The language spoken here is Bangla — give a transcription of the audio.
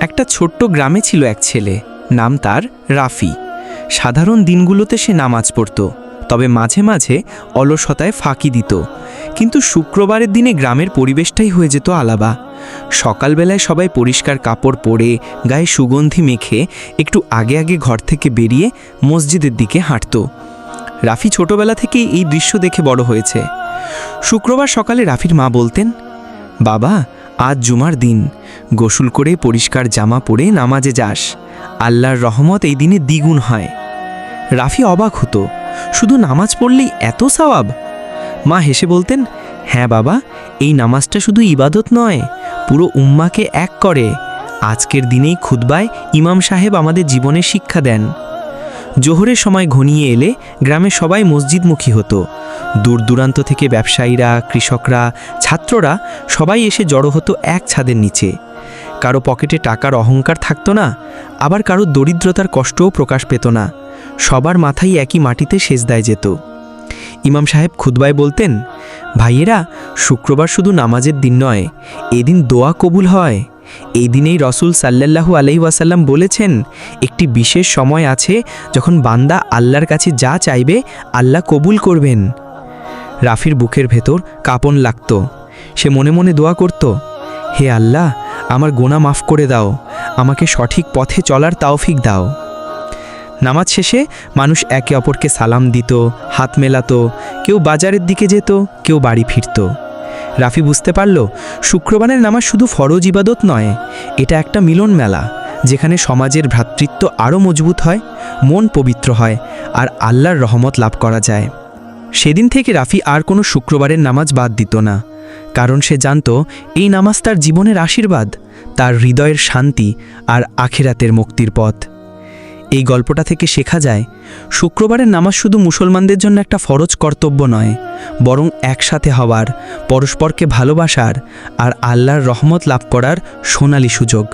একটা ছোট্ট গ্রামে ছিল এক ছেলে, নাম তার রাফি। সাধারণ দিনগুলোতে সে নামাজ পড়ত, তবে মাঝে মাঝে অলসতায় ফাঁকি দিত। কিন্তু শুক্রবারের দিনে গ্রামের পরিবেশটাই হয়ে যেত আলাদা। সকালবেলায় সবাই পরিষ্কার কাপড় পরে গায়ে সুগন্ধি মেখে একটু আগে আগে ঘর থেকে বেরিয়ে মসজিদের দিকে হাঁটত। রাফি ছোটবেলা থেকেই এই দৃশ্য দেখে বড় হয়েছে। শুক্রবার সকালে রাফির মা বলতেন, বাবা, আজ জুমার দিন, গোসল করে পরিষ্কার জামা পরে নামাজে যাস, আল্লাহর রহমত এই দিনে দ্বিগুণ হয়। রাফি অবাক হতো, শুধু নামাজ পড়লেই এত সওয়াব? মা হেসে বলতেন, হ্যাঁ বাবা, এই নামাজটা শুধু ইবাদত নয়, পুরো উম্মাকে এক করে। আজকের দিনেই খুতবায় ইমাম সাহেব আমাদের জীবনে শিক্ষা দেন। জোহরের সময় ঘনিয়ে এলে গ্রামে সবাই মসজিদমুখী হতো। দূর দূরান্ত থেকে ব্যবসায়ীরা, কৃষকরা, ছাত্ররা সবাই এসে জড়ো হতো এক ছাদের নিচে। কারো পকেটে টাকার অহংকার থাকতো না, আবার কারো দরিদ্রতার কষ্টও প্রকাশ পেত না। সবার মাথায় একই মাটিতে সেজদায় যেত। ইমাম সাহেব খুতবায় বলতেন, ভাইয়েরা, শুক্রবার শুধু নামাজের দিন নয়, এদিন দোয়া কবুল হয়। এই দিনেই রসুল সাল্লাল্লাহু আলাইহি ওয়াসাল্লাম বলেছেন, একটি বিশেষ সময় আছে যখন বান্দা আল্লাহর কাছে যা চাইবে আল্লাহ কবুল করবেন। রাফির বুকের ভেতর কাঁপন লাগত। সে মনে মনে দোয়া করত, হে আল্লাহ, আমার গোনা মাফ করে দাও, আমাকে সঠিক পথে চলার তৌফিক দাও। নামাজ শেষে মানুষ একে অপরকে সালাম দিত, হাত মেলাতো, কেউ বাজারের দিকে যেত, কেউ বাড়ি ফিরত। রাফি বুঝতে পারল, শুক্রবারের নামাজ শুধু ফরজ ইবাদত নয়, এটা একটা মিলন মেলা, যেখানে সমাজের ভ্রাতৃত্ব আরও মজবুত হয়, মন পবিত্র হয়, আর আল্লাহর রহমত লাভ করা যায়। সেদিন থেকে রাফি আর কোনো শুক্রবারের নামাজ বাদ দিত না, কারণ সে জানত এই নামাজ তার জীবনের আশীর্বাদ, তার হৃদয়ের শান্তি আর আখিরাতের মুক্তির পথ। এই গল্পটা থেকে শেখা যায়, শুক্রবারের নামাজ শুধু মুসলমানদের জন্য একটা ফরজ কর্তব্য নয়, বরং একসাথে হওয়ার, পরস্পরকে ভালোবাসার আর আল্লাহর রহমত লাভ করার সোনালী সুযোগ।